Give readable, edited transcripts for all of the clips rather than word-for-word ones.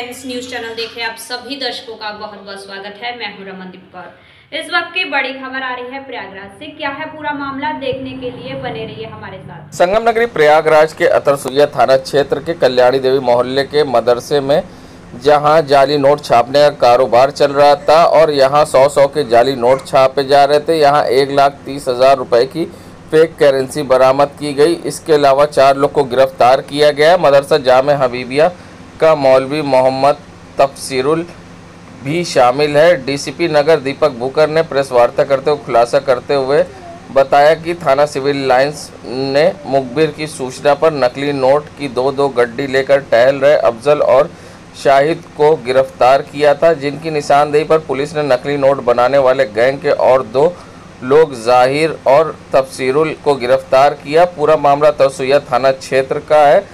Friends, news channel देख रहे आप सभी दर्शकों का बहुत बहुत स्वागत है। मैं हूं रमनदीप कौर। इस वक्त की बड़ी खबर आ रही है प्रयागराज से। क्या है पूरा मामला, देखने के लिए बने रहिए हमारे साथ। संगम नगरी प्रयागराज के अतरसुइया थाना क्षेत्र के कल्याणी देवी मोहल्ले के मदरसे में जहां जाली नोट छापने का कारोबार चल रहा था और यहां 100 के जाली नोट छापे जा रहे थे। यहां 1,30,000 रुपए की फेक करेंसी बरामद की गई। इसके अलावा 4 लोग को गिरफ्तार किया गया। मदरसा जामे हबीबिया का मौलवी मोहम्मद तफसीरुल भी शामिल है। डीसीपी नगर दीपक बुकर ने प्रेस वार्ता करते हुए खुलासा करते हुए बताया कि थाना सिविल लाइंस ने मुखबिर की सूचना पर नकली नोट की दो गड्डी लेकर टहल रहे अफजल और शाहिद को गिरफ्तार किया था, जिनकी निशानदेही पर पुलिस ने नकली नोट बनाने वाले गैंग के और 2 लोग जाहिर और तफसीरुल को गिरफ्तार किया। पूरा मामला तरसुइया थाना क्षेत्र का है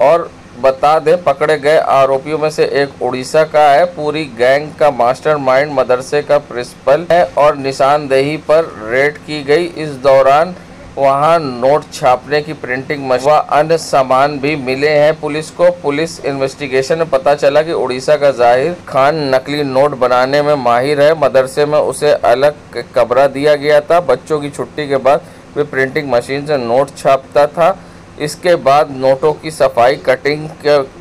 और बता दें, पकड़े गए आरोपियों में से एक उड़ीसा का है। पूरी गैंग का मास्टरमाइंड मदरसे का प्रिंसिपल है और निशानदेही पर रेड की गई। इस दौरान वहां नोट छापने की प्रिंटिंग मशीन व अन्य सामान भी मिले हैं पुलिस को। पुलिस इन्वेस्टिगेशन में पता चला कि उड़ीसा का जाहिर खान नकली नोट बनाने में माहिर है। मदरसे में उसे अलग कमरा दिया गया था। बच्चों की छुट्टी के बाद वे प्रिंटिंग मशीन से नोट छापता था। इसके बाद नोटों की सफाई कटिंग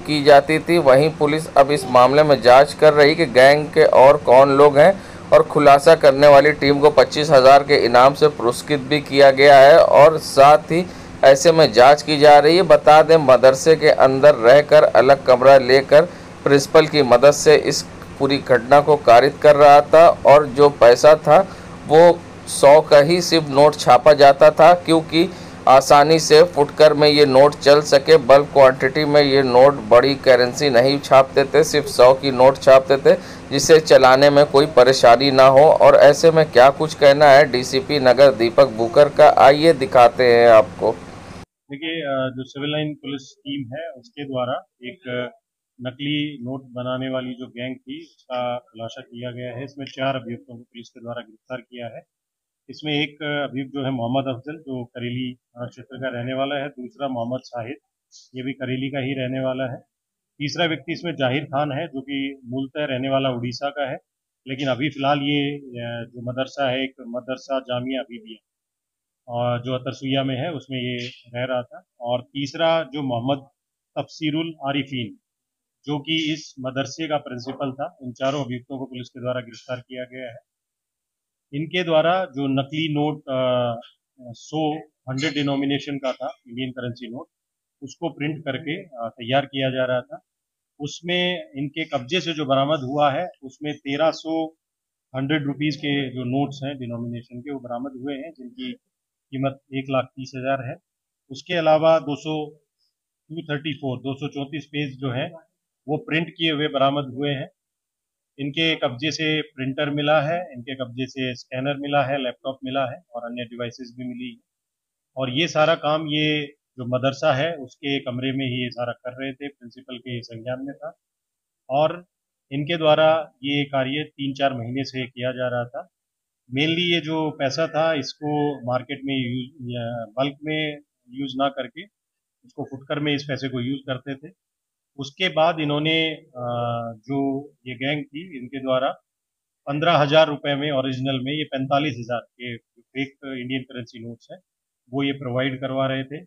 की जाती थी। वहीं पुलिस अब इस मामले में जांच कर रही कि गैंग के और कौन लोग हैं और खुलासा करने वाली टीम को 25,000 के इनाम से पुरस्कृत भी किया गया है और साथ ही ऐसे में जांच की जा रही है। बता दें, मदरसे के अंदर रहकर अलग कमरा लेकर प्रिंसिपल की मदद से इस पूरी घटना को कारित कर रहा था और जो पैसा था वो 100 का ही सिर्फ नोट छापा जाता था, क्योंकि आसानी से फुटकर में ये नोट चल सके। बल्क क्वांटिटी में ये नोट बड़ी करेंसी नहीं छापते थे, सिर्फ 100 की नोट छापते थे, जिसे चलाने में कोई परेशानी ना हो। और ऐसे में क्या कुछ कहना है डीसीपी नगर दीपक बुकर का, आइए दिखाते हैं आपको। देखिए, जो सिविल लाइन पुलिस टीम है उसके द्वारा एक नकली नोट बनाने वाली जो गैंग थी उसका खुलासा किया गया है। इसमें 4 अभियुक्तों को पुलिस के द्वारा गिरफ्तार किया है। इसमें एक अभियुक्त जो है मोहम्मद अफजल, जो करेली क्षेत्र का रहने वाला है। दूसरा मोहम्मद शाहिद, ये भी करेली का ही रहने वाला है। तीसरा व्यक्ति इसमें जाहिर खान है, जो कि मूलतः रहने वाला उड़ीसा का है, लेकिन अभी फिलहाल ये जो मदरसा है, एक मदरसा जामिया हबीबिया और जो अतरसुइया में है उसमें ये रह रहा था। और तीसरा जो मोहम्मद तफसीरुल आरिफीन, जो कि इस मदरसे का प्रिंसिपल था। इन चारों अभियुक्तों को पुलिस के द्वारा गिरफ्तार किया गया है। इनके द्वारा जो नकली नोट 100 डिनोमिनेशन का था, इंडियन करेंसी नोट, उसको प्रिंट करके तैयार किया जा रहा था। उसमें इनके कब्जे से जो बरामद हुआ है उसमें 1300 100 रुपीज़ के जो नोट्स हैं डिनोमिनेशन के, वो बरामद हुए हैं, जिनकी कीमत 1,30,000 है। उसके अलावा 234 पेज जो है वो प्रिंट किए हुए बरामद हुए हैं। इनके कब्जे से प्रिंटर मिला है, इनके कब्जे से स्कैनर मिला है, लैपटॉप मिला है और अन्य डिवाइसेस भी मिली है। और ये सारा काम ये जो मदरसा है उसके कमरे में ही ये सारा कर रहे थे, प्रिंसिपल के संज्ञान में था। और इनके द्वारा ये कार्य 3-4 महीने से किया जा रहा था। मेनली ये जो पैसा था इसको मार्केट में बल्क में यूज़ ना करके इसको फुटकर में इस पैसे को यूज़ करते थे। उसके बाद इन्होंने जो ये गैंग थी, इनके द्वारा 15,000 रुपए में ओरिजिनल में ये 45,000 के फेक इंडियन करेंसी नोट्स हैं, वो ये प्रोवाइड करवा रहे थे।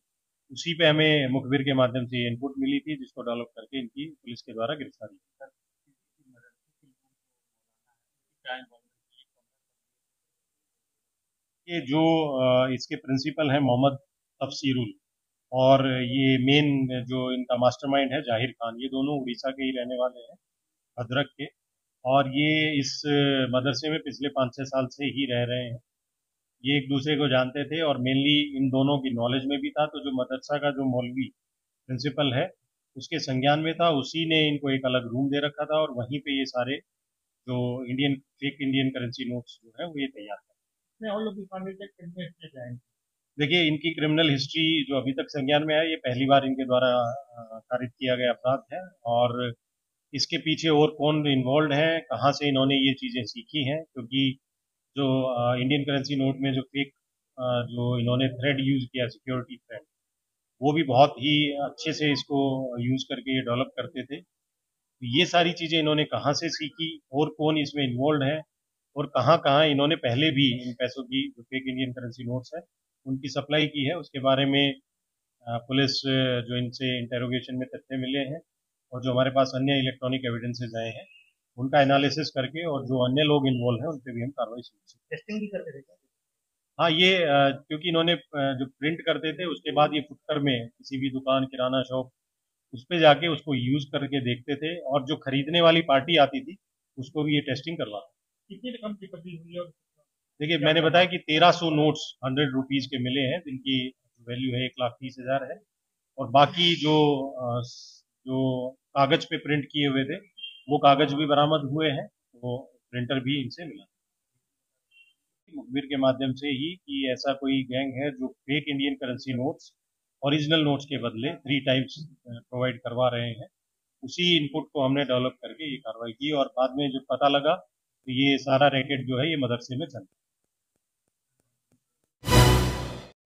उसी पे हमें मुखबिर के माध्यम से ये इनपुट मिली थी, जिसको डेवलप करके इनकी पुलिस के द्वारा गिरफ्तारी की। ये जो इसके प्रिंसिपल हैं मोहम्मद तफसीरुल, और ये मेन जो इनका मास्टरमाइंड है जाहिर खान, ये दोनों उड़ीसा के ही रहने वाले हैं, भद्रक के। और ये इस मदरसे में पिछले 5-6 साल से ही रह रहे हैं। ये एक दूसरे को जानते थे और मेनली इन दोनों की नॉलेज में भी था। तो जो मदरसा का जो मौलवी प्रिंसिपल है उसके संज्ञान में था, उसी ने इनको एक अलग रूम दे रखा था और वहीं पे ये सारे जो फेक इंडियन करेंसी नोट्स जो है वो ये तैयार कर। देखिए, इनकी क्रिमिनल हिस्ट्री जो अभी तक संज्ञान में है, ये पहली बार इनके द्वारा कारित किया गया अपराध है। और इसके पीछे और कौन इन्वॉल्व है, कहाँ से इन्होंने ये चीज़ें सीखी हैं, क्योंकि जो इंडियन करेंसी नोट में जो फेक जो इन्होंने थ्रेड यूज़ किया, सिक्योरिटी थ्रेड, वो भी बहुत ही अच्छे से इसको यूज़ करके ये डेवलप करते थे। ये सारी चीज़ें इन्होंने कहाँ से सीखी और कौन इसमें इन्वॉल्व है और कहाँ कहाँ इन्होंने पहले भी इन पैसों की जो फेक इंडियन करेंसी नोट्स है उनकी सप्लाई की है, उसके बारे में पुलिस जो इनसे इंटेरोगेशन में तथ्य मिले हैं और जो हमारे पास अन्य इलेक्ट्रॉनिक एविडेंसेस आए हैं उनका एनालिसिस करके और जो अन्य लोग इन्वॉल्व हैं उन पर भी हम कार्रवाई शुरू टेस्टिंग भी करते थे। हाँ, ये क्योंकि इन्होंने जो प्रिंट करते थे उसके बाद ये फुटकर में किसी भी दुकान, किराना शॉप, उस पे जाके उसको यूज करके देखते थे और जो खरीदने वाली पार्टी आती थी उसको भी ये टेस्टिंग करवाते। कितनी रकम रिकवरी हुई? और देखिए, मैंने बताया कि 1300 नोट्स 100 रुपीज के मिले हैं जिनकी वैल्यू है 1,30,000 है और बाकी जो कागज पे प्रिंट किए हुए थे वो कागज भी बरामद हुए हैं, वो प्रिंटर भी इनसे मिला। मुखबिर के माध्यम से ही कि ऐसा कोई गैंग है जो fake Indian currency notes original notes के बदले 3 टाइम्स प्रोवाइड करवा रहे हैं, उसी इनपुट को हमने डेवलप करके ये कार्रवाई की और बाद में जो पता लगा तो ये सारा रैकेट जो है ये मदरसे में चल।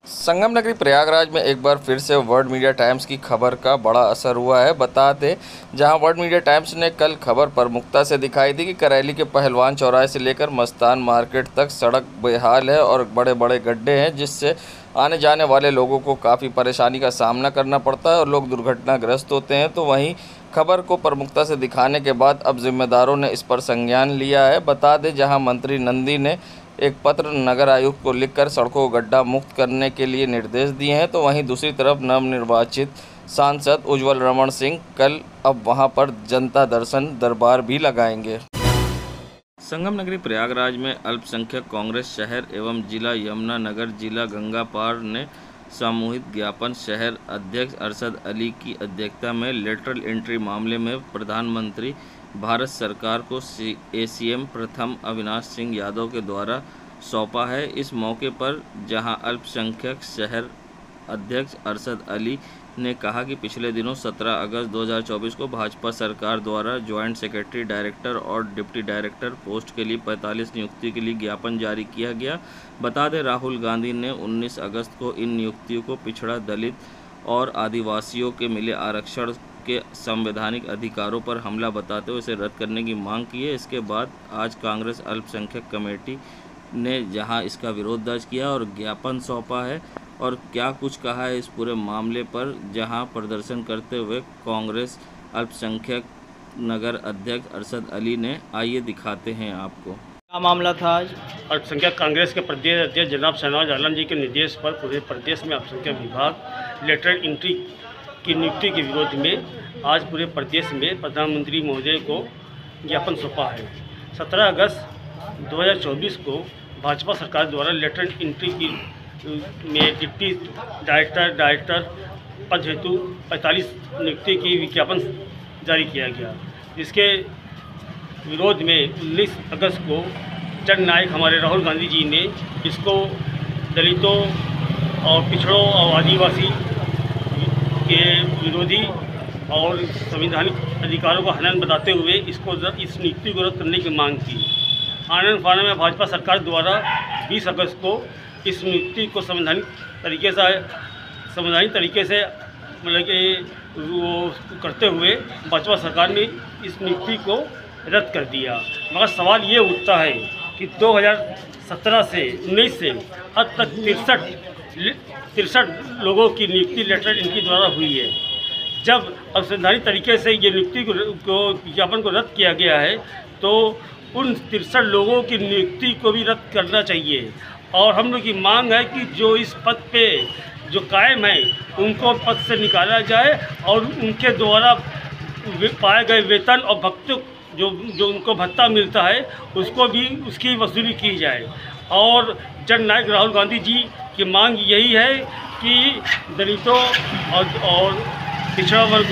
संगम नगरी प्रयागराज में एक बार फिर से वर्ल्ड मीडिया टाइम्स की खबर का बड़ा असर हुआ है। बता दें, जहां वर्ल्ड मीडिया टाइम्स ने कल खबर प्रमुखता से दिखाई थी कि करैली के पहलवान चौराहे से लेकर मस्तान मार्केट तक सड़क बेहाल है और बड़े बड़े गड्ढे हैं, जिससे आने जाने वाले लोगों को काफ़ी परेशानी का सामना करना पड़ता है और लोग दुर्घटनाग्रस्त होते हैं। तो वहीं खबर को प्रमुखता से दिखाने के बाद अब जिम्मेदारों ने इस पर संज्ञान लिया है। बता दें, जहां मंत्री नंदी ने एक पत्र नगर आयुक्त को लिखकर सड़कों को गड्ढा मुक्त करने के लिए निर्देश दिए हैं, तो वहीं दूसरी तरफ नवनिर्वाचित सांसद उज्ज्वल रमण सिंह कल अब वहां पर जनता दर्शन दरबार भी लगाएंगे। संगम नगरी प्रयागराज में अल्पसंख्यक कांग्रेस शहर एवं जिला यमुनानगर जिला गंगापार ने सामूहिक ज्ञापन शहर अध्यक्ष अरशद अली की अध्यक्षता में लेटरल एंट्री मामले में प्रधानमंत्री भारत सरकार को ACM प्रथम अविनाश सिंह यादव के द्वारा सौंपा है। इस मौके पर जहां अल्पसंख्यक शहर अध्यक्ष अरशद अली ने कहा कि पिछले दिनों 17 अगस्त 2024 को भाजपा सरकार द्वारा ज्वाइंट सेक्रेटरी डायरेक्टर और डिप्टी डायरेक्टर पोस्ट के लिए 45 नियुक्ति के लिए ज्ञापन जारी किया गया। बता दें, राहुल गांधी ने 19 अगस्त को इन नियुक्तियों को पिछड़ा, दलित और आदिवासियों के मिले आरक्षण के संवैधानिक अधिकारों पर हमला बताते हुए इसे रद्द करने की मांग की है। इसके बाद आज कांग्रेस अल्पसंख्यक कमेटी ने जहां इसका विरोध दर्ज किया और ज्ञापन सौंपा है और क्या कुछ कहा है इस पूरे मामले पर, जहां प्रदर्शन करते हुए कांग्रेस अल्पसंख्यक नगर अध्यक्ष अरशद अली ने, आइए दिखाते हैं आपको क्या मामला था। आज अल्पसंख्यक कांग्रेस के प्रदेश अध्यक्ष जनाब शहनवाज आलम जी के निर्देश पर पूरे प्रदेश में अल्पसंख्यक विभाग लेटरल एंट्री की नियुक्ति के विरोध में आज पूरे प्रदेश में प्रधानमंत्री महोदय को ज्ञापन सौंपा है। 17 अगस्त 2024 को भाजपा सरकार द्वारा लेटरल एंट्री की में डिप्टी डायरेक्टर पद हेतु 45 नियुक्ति की विज्ञापन जारी किया गया, जिसके विरोध में 19 अगस्त को जननायक हमारे राहुल गांधी जी ने इसको दलितों और पिछड़ों और आदिवासी के विरोधी और संवैधानिक अधिकारों का हनन बताते हुए इस नियुक्ति को रद्द करने की मांग की। आनंद फानन में भाजपा सरकार द्वारा 20 अगस्त को इस नियुक्ति को संवैधानिक तरीके से मतलब कि वो करते हुए भाजपा सरकार ने इस नियुक्ति को रद्द कर दिया। मगर सवाल ये उठता है कि 2017 से 19 से अब तक 63 लोगों की नियुक्ति लेटर इनकी द्वारा हुई है। जब अब संवैधानिक तरीके से ये नियुक्ति को विज्ञापन को रद्द किया गया है तो उन 63 लोगों की नियुक्ति को भी रद्द करना चाहिए और हम लोग की मांग है कि जो इस पद पे जो कायम है उनको पद से निकाला जाए और उनके द्वारा पाए गए वेतन और भत्ते जो उनको भत्ता मिलता है उसको भी उसकी वसूली की जाए। और जननायक राहुल गांधी जी की मांग यही है कि दलितों और पिछड़ा वर्ग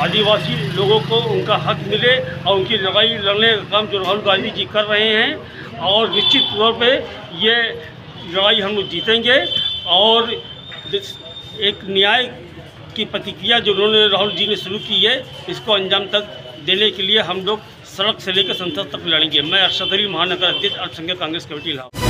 आदिवासी लोगों को उनका हक मिले और उनकी लड़ाई लड़ने का काम जो राहुल गांधी जी कर रहे हैं और निश्चित तौर पे ये लड़ाई हम लोग जीतेंगे। और एक न्याय की प्रतिक्रिया जो उन्होंने राहुल जी ने शुरू की है इसको अंजाम तक देने के लिए हम लोग सड़क से लेकर संसद तक लड़ेंगे। मैं अरशद अली महानगर अध्यक्ष अल्पसंख्यक कांग्रेस कमेटी इलाहाबाद।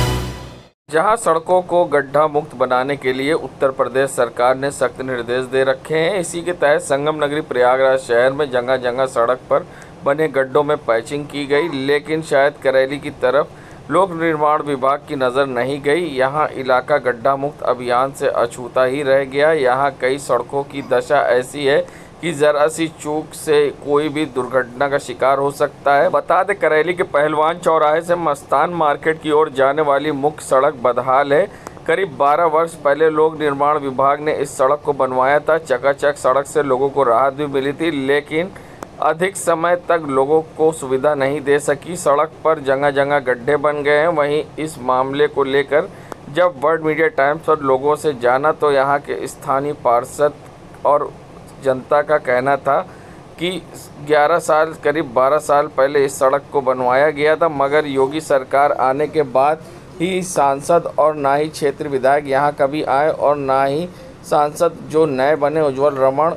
जहां सड़कों को गड्ढा मुक्त बनाने के लिए उत्तर प्रदेश सरकार ने सख्त निर्देश दे रखे हैं। इसी के तहत संगम नगरी प्रयागराज शहर में जगह जगह सड़क पर बने गड्ढों में पैचिंग की गई, लेकिन शायद करैली की तरफ लोक निर्माण विभाग की नज़र नहीं गई। यहाँ इलाका गड्ढा मुक्त अभियान से अछूता ही रह गया। यहाँ कई सड़कों की दशा ऐसी है कि ज़रा सी चूक से कोई भी दुर्घटना का शिकार हो सकता है। बता दें, करैली के पहलवान चौराहे से मस्तान मार्केट की ओर जाने वाली मुख्य सड़क बदहाल है। करीब 12 वर्ष पहले लोक निर्माण विभाग ने इस सड़क को बनवाया था। चकाचक सड़क से लोगों को राहत भी मिली थी, लेकिन अधिक समय तक लोगों को सुविधा नहीं दे सकी। सड़क पर जगह जगह गड्ढे बन गए हैं। वहीं इस मामले को लेकर जब वर्ल्ड मीडिया टाइम्स पर लोगों से जाना तो यहाँ के स्थानीय पार्षद और जनता का कहना था कि 11 साल करीब 12 साल पहले इस सड़क को बनवाया गया था, मगर योगी सरकार आने के बाद ही सांसद और ना ही क्षेत्र विधायक यहाँ कभी आए और ना ही सांसद जो नए बने उज्जवल रमण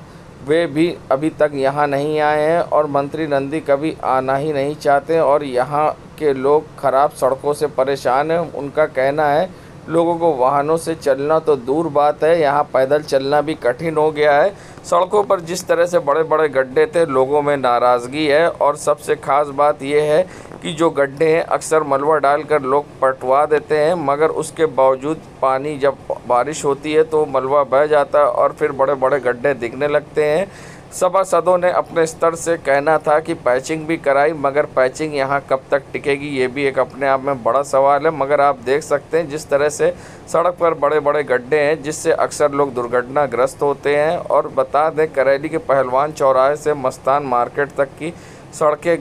वे भी अभी तक यहाँ नहीं आए हैं और मंत्री नंदी कभी आना ही नहीं चाहते और यहाँ के लोग खराब सड़कों से परेशान हैं। उनका कहना है लोगों को वाहनों से चलना तो दूर बात है, यहाँ पैदल चलना भी कठिन हो गया है। सड़कों पर जिस तरह से बड़े बड़े गड्ढे थे, लोगों में नाराज़गी है और सबसे ख़ास बात यह है कि जो गड्ढे हैं अक्सर मलबा डालकर लोग पटवा देते हैं, मगर उसके बावजूद पानी जब बारिश होती है तो मलबा बह जाता है और फिर बड़े बड़े गड्ढे दिखने लगते हैं। सभासदों ने अपने स्तर से कहना था कि पैचिंग भी कराई, मगर पैचिंग यहाँ कब तक टिकेगी ये भी एक अपने आप में बड़ा सवाल है। मगर आप देख सकते हैं जिस तरह से सड़क पर बड़े बड़े गड्ढे हैं जिससे अक्सर लोग दुर्घटनाग्रस्त होते हैं। और बता दें, करैली के पहलवान चौराहे से मस्तान मार्केट तक की सड़कें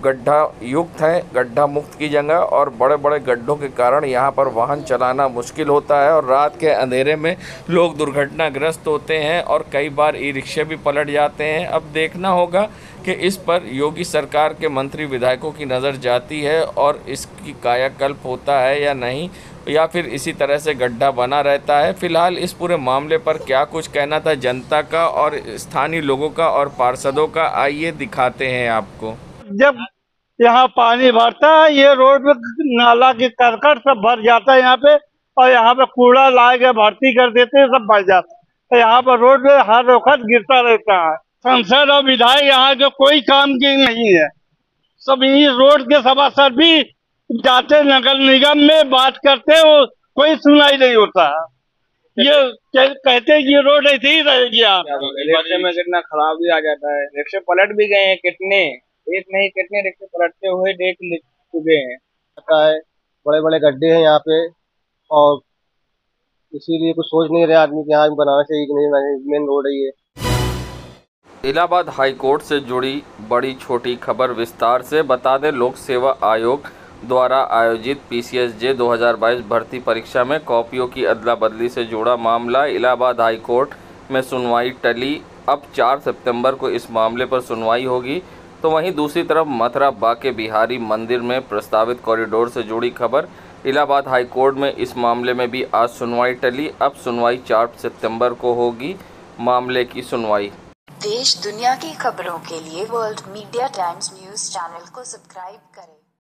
गड्ढा युक्त हैं, गड्ढा मुक्त की जगह, और बड़े बड़े गड्ढों के कारण यहाँ पर वाहन चलाना मुश्किल होता है और रात के अंधेरे में लोग दुर्घटनाग्रस्त होते हैं और कई बार ई रिक्शे भी पलट जाते हैं। अब देखना होगा कि इस पर योगी सरकार के मंत्री विधायकों की नज़र जाती है और इसकी कायाकल्प होता है या नहीं, या फिर इसी तरह से गड्ढा बना रहता है। फिलहाल इस पूरे मामले पर क्या कुछ कहना था जनता का और स्थानीय लोगों का और पार्षदों का, आइए दिखाते हैं आपको। जब यहाँ पानी भरता है, ये रोड पे नाला के करकट सब भर जाता है यहाँ पे, और यहाँ पे कूड़ा ला के भर्ती कर देते हैं, सब भर जाता है। तो यहाँ पर रोड पे हर वक्त गिरता रहता है। सांसद और विधायक यहाँ के कोई काम की नहीं है। सब यही रोड के सभासद भी जाते नगर निगम में बात करते हो, कोई सुनाई नहीं होता है। ये कहते हैं ये रोड ऐसे ही रहेगी। आप रिक्शे में कितना खराब भी आ जाता है, रिक्शे पलट भी गए हैं कितने, एक नहीं कितने रिक्शे पलटते हुए देख चुके हैं। बड़े बड़े गड्ढे हैं यहाँ पे और इसीलिए कुछ सोच नहीं रहे आदमी कि यहाँ बनाना चाहिए कि नहीं, मेन रोड है ये। इलाहाबाद हाई कोर्ट से जुड़ी बड़ी छोटी खबर विस्तार से बता दें। लोक सेवा आयोग द्वारा आयोजित PCSJ 2022 भर्ती परीक्षा में कॉपियों की अदला बदली से जुड़ा मामला इलाहाबाद हाई कोर्ट में सुनवाई टली। अब 4 सितंबर को इस मामले पर सुनवाई होगी। तो वहीं दूसरी तरफ मथुरा बाके बिहारी मंदिर में प्रस्तावित कॉरिडोर से जुड़ी खबर, इलाहाबाद हाई कोर्ट में इस मामले में भी आज सुनवाई टली। अब सुनवाई 4 सितंबर को होगी मामले की सुनवाई। देश दुनिया की खबरों के लिए world media times news channel को सब्सक्राइब करें।